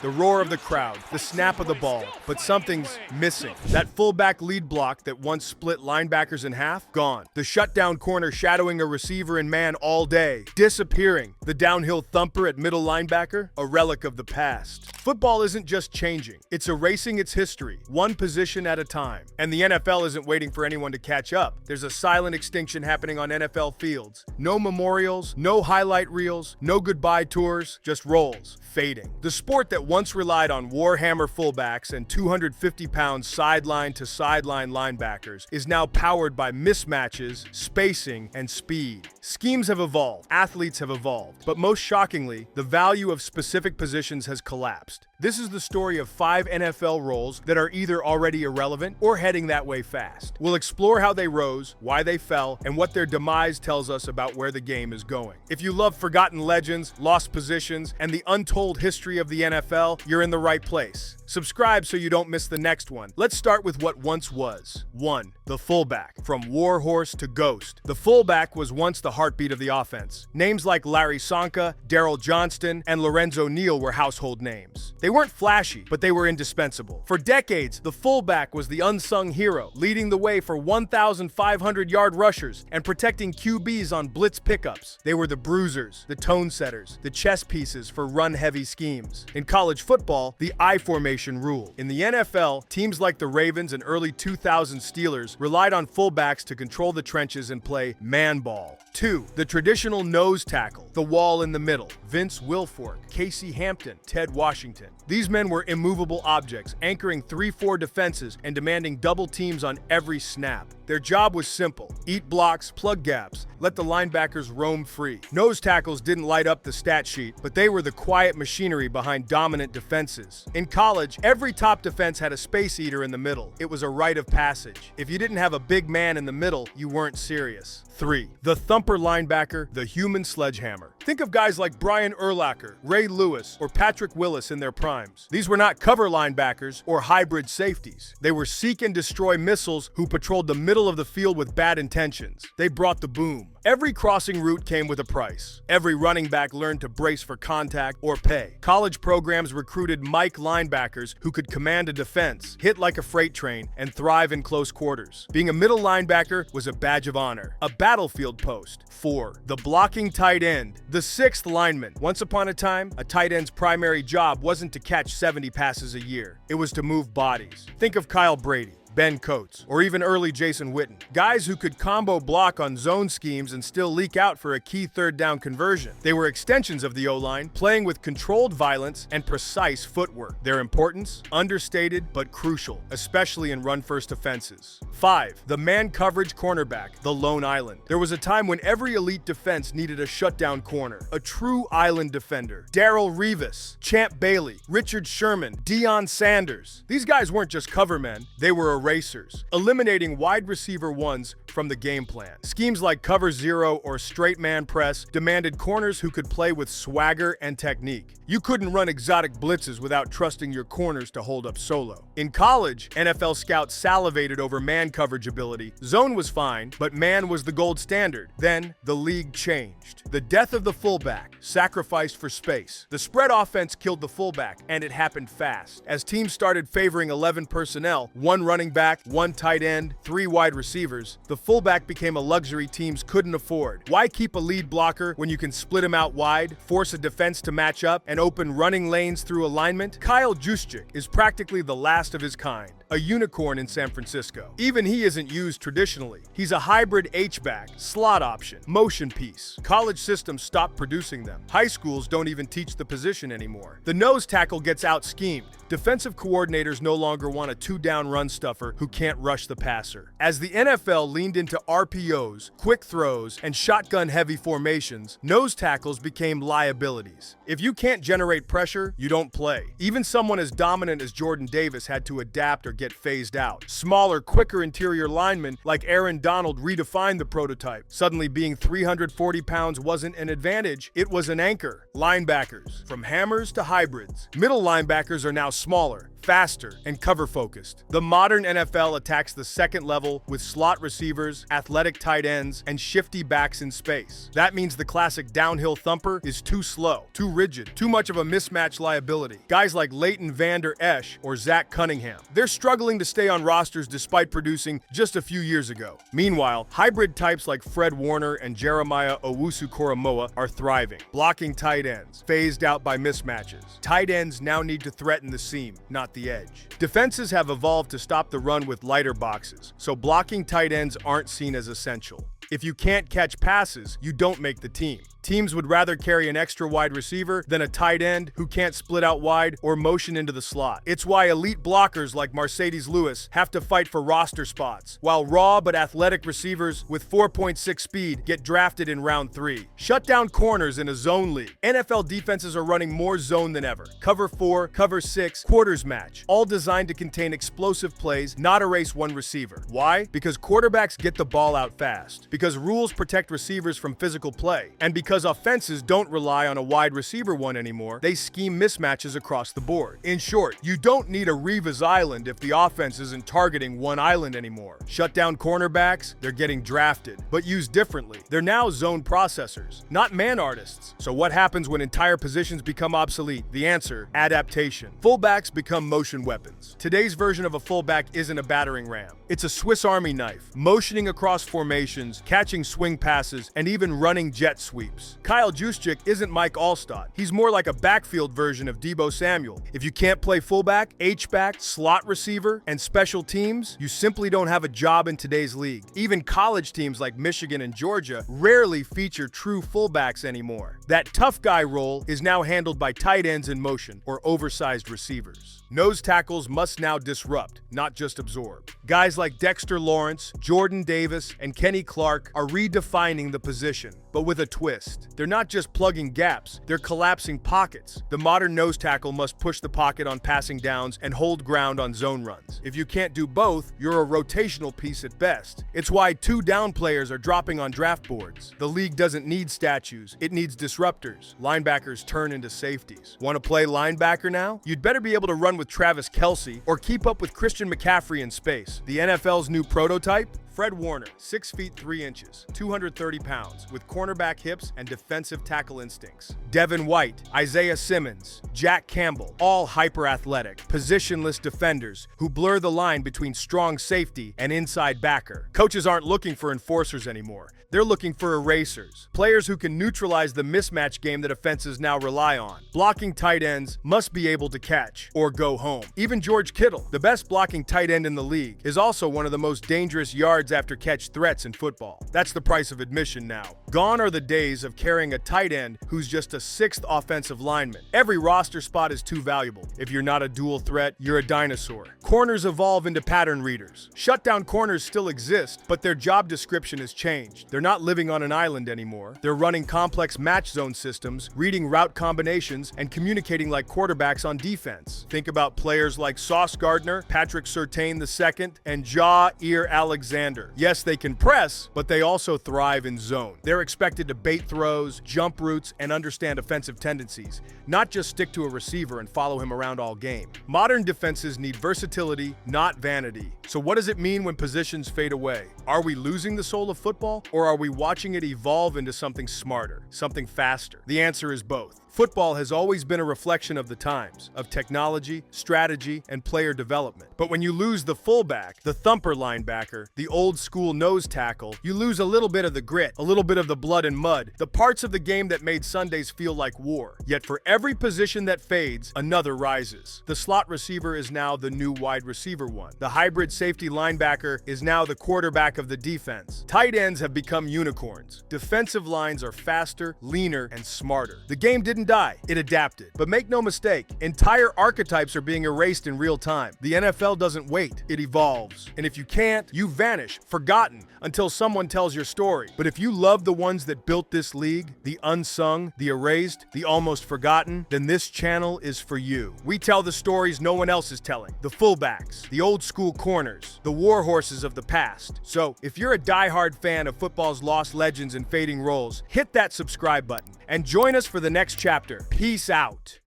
The roar of the crowd, the snap of the ball, but something's missing. That fullback lead block that once split linebackers in half, gone. The shutdown corner shadowing a receiver and man all day, disappearing. The downhill thumper at middle linebacker, a relic of the past. Football isn't just changing, it's erasing its history, one position at a time. And the NFL isn't waiting for anyone to catch up. There's a silent extinction happening on NFL fields. No memorials, no highlight reels, no goodbye tours, just roles, fading. The sport that once relied on Warhammer fullbacks and 250-pound sideline-to-sideline linebackers is now powered by mismatches, spacing, and speed. Schemes have evolved, athletes have evolved, but most shockingly, the value of specific positions has collapsed. This is the story of 5 NFL roles that are either already irrelevant or heading that way fast. We'll explore how they rose, why they fell, and what their demise tells us about where the game is going. If you love forgotten legends, lost positions, and the untold history of the NFL, you're in the right place. Subscribe so you don't miss the next one. Let's start with what once was. 1. The fullback. From warhorse to ghost, the fullback was once the heartbeat of the offense. Names like Larry Csonka, Daryl Johnston, and Lorenzo Neal were household names. They weren't flashy, but they were indispensable. For decades, the fullback was the unsung hero, leading the way for 1,500-yard rushers and protecting QBs on blitz pickups. They were the bruisers, the tone setters, the chess pieces for run-heavy schemes. In college football, the I formation ruled. In the NFL, teams like the Ravens and early 2000s Steelers relied on fullbacks to control the trenches and play man ball. 2. The traditional nose tackle, the wall in the middle. Vince Wilfork, Casey Hampton, Ted Washington. These men were immovable objects, anchoring 3-4 defenses and demanding double teams on every snap. Their job was simple: eat blocks, plug gaps, let the linebackers roam free. Nose tackles didn't light up the stat sheet, but they were the quiet machinery behind dominant defenses. In college, every top defense had a space eater in the middle. It was a rite of passage. If you didn't have a big man in the middle, you weren't serious. 3. The thumper linebacker, the human sledgehammer. Think of guys like Brian Urlacher, Ray Lewis, or Patrick Willis in their primes. These were not cover linebackers or hybrid safeties. They were seek and destroy missiles who patrolled the middle of the field with bad intentions. They brought the boom. Every crossing route came with a price. Every running back learned to brace for contact or pay. College programs recruited Mike linebackers who could command a defense, hit like a freight train, and thrive in close quarters. Being a middle linebacker was a badge of honor, a battlefield post. 4. The blocking tight end, the 6th lineman. Once upon a time, a tight end's primary job wasn't to catch 70 passes a year. It was to move bodies. Think of Kyle Brady, Ben Coates, or even early Jason Witten. Guys who could combo block on zone schemes and still leak out for a key third down conversion. They were extensions of the O-line, playing with controlled violence and precise footwork. Their importance? Understated but crucial, especially in run-first offenses. 5. The man coverage cornerback, the lone island. There was a time when every elite defense needed a shutdown corner, a true island defender. Darrelle Revis, Champ Bailey, Richard Sherman, Deion Sanders. These guys weren't just cover men, they were erasers, eliminating wide receiver ones from the game plan. Schemes like cover zero or straight man press demanded corners who could play with swagger and technique. You couldn't run exotic blitzes without trusting your corners to hold up solo. In college, NFL scouts salivated over man coverage ability. Zone was fine, but man was the gold standard. Then, the league changed. The death of the fullback, sacrificed for space. The spread offense killed the fullback, and it happened fast. As teams started favoring 11 personnel, 1 running back, 1 tight end, 3 wide receivers, the fullback became a luxury teams couldn't afford. Why keep a lead blocker when you can split him out wide, force a defense to match up, and open running lanes through alignment? Kyle Juszczyk is practically the last of his kind, a unicorn in San Francisco. Even he isn't used traditionally. He's a hybrid H-back, slot option, motion piece. College systems stopped producing them. High schools don't even teach the position anymore. The nose tackle gets out-schemed. Defensive coordinators no longer want a 2-down run stuffer who can't rush the passer. As the NFL leaned into RPOs, quick throws, and shotgun-heavy formations, nose tackles became liabilities. If you can't generate pressure, you don't play. Even someone as dominant as Jordan Davis had to adapt or get phased out. Smaller, quicker interior linemen like Aaron Donald redefined the prototype. Suddenly being 340 pounds wasn't an advantage, it was an anchor. Linebackers, from hammers to hybrids. Middle linebackers are now smaller, faster, and cover-focused. The modern NFL attacks the second level with slot receivers, athletic tight ends, and shifty backs in space. That means the classic downhill thumper is too slow, too rigid, too much of a mismatch liability. Guys like Leighton Vander Esch or Zach Cunningham, they're struggling to stay on rosters despite producing just a few years ago. Meanwhile, hybrid types like Fred Warner and Jeremiah Owusu-Koramoah are thriving, blocking tight ends, phased out by mismatches. Tight ends now need to threaten the seam, not the edge. Defenses have evolved to stop the run with lighter boxes, so blocking tight ends aren't seen as essential. If you can't catch passes, you don't make the team. Teams would rather carry an extra wide receiver than a tight end who can't split out wide or motion into the slot. It's why elite blockers like Mercedes Lewis have to fight for roster spots, while raw but athletic receivers with 4.6 speed get drafted in round 3. Shut down corners in a zone league. NFL defenses are running more zone than ever. Cover 4, cover 6, quarters match, all designed to contain explosive plays, not erase one receiver. Why? Because quarterbacks get the ball out fast. Because rules protect receivers from physical play. And because offenses don't rely on a wide receiver one anymore, they scheme mismatches across the board. In short, you don't need a Revis Island if the offense isn't targeting one island anymore. Shut down cornerbacks, they're getting drafted, but used differently. They're now zone processors, not man artists. So what happens when entire positions become obsolete? The answer, adaptation. Fullbacks become motion weapons. Today's version of a fullback isn't a battering ram. It's a Swiss Army knife, motioning across formations, catching swing passes, and even running jet sweeps. Kyle Juszczyk isn't Mike Allstott. He's more like a backfield version of Deebo Samuel. If you can't play fullback, H-back, slot receiver, and special teams, you simply don't have a job in today's league. Even college teams like Michigan and Georgia rarely feature true fullbacks anymore. That tough guy role is now handled by tight ends in motion or oversized receivers. Nose tackles must now disrupt, not just absorb. Guys like Dexter Lawrence, Jordan Davis, and Kenny Clark are redefining the position, but with a twist. They're not just plugging gaps, they're collapsing pockets. The modern nose tackle must push the pocket on passing downs and hold ground on zone runs. If you can't do both, you're a rotational piece at best. It's why 2 down players are dropping on draft boards. The league doesn't need statues, it needs disruptors. Linebackers turn into safeties. Want to play linebacker now? You'd better be able to run with Travis Kelce or keep up with Christian McCaffrey in space. The NFL's new prototype? Fred Warner, 6 feet 3 inches, 230 pounds, with cornerback hips and defensive tackle instincts. Devin White, Isaiah Simmons, Jack Campbell, all hyper-athletic, positionless defenders who blur the line between strong safety and inside backer. Coaches aren't looking for enforcers anymore. They're looking for erasers, players who can neutralize the mismatch game that offenses now rely on. Blocking tight ends must be able to catch or go home. Even George Kittle, the best blocking tight end in the league, is also one of the most dangerous yards after catch threats in football. That's the price of admission now. Gone are the days of carrying a tight end who's just a 6th offensive lineman. Every roster spot is too valuable. If you're not a dual threat, you're a dinosaur. Corners evolve into pattern readers. Shutdown corners still exist, but their job description has changed. They're not living on an island anymore. They're running complex match zone systems, reading route combinations, and communicating like quarterbacks on defense. Think about players like Sauce Gardner, Patrick Surtain II, and Jair Alexander. Yes, they can press, but they also thrive in zone. They're expected to bait throws, jump routes, and understand offensive tendencies, not just stick to a receiver and follow him around all game. Modern defenses need versatility, not vanity. So what does it mean when positions fade away? Are we losing the soul of football, or are we watching it evolve into something smarter, something faster? The answer is both. Football has always been a reflection of the times, of technology, strategy, and player development. But when you lose the fullback, the thumper linebacker, the old school nose tackle, you lose a little bit of the grit, a little bit of the blood and mud, the parts of the game that made Sundays feel like war. Yet for every position that fades, another rises. The slot receiver is now the new wide receiver one. The hybrid safety linebacker is now the quarterback of the defense. Tight ends have become unicorns. Defensive lines are faster, leaner, and smarter. The game didn't die, it adapted. But make no mistake, entire archetypes are being erased in real time. The NFL doesn't wait, it evolves. And if you can't, you vanish, forgotten, until someone tells your story. But if you love the ones that built this league, the unsung, the erased, the almost forgotten, then this channel is for you. We tell the stories no one else is telling. The fullbacks, the old school corners, the war horses of the past. So if you're a diehard fan of football's lost legends and fading roles, hit that subscribe button and join us for the next chapter. Peace out.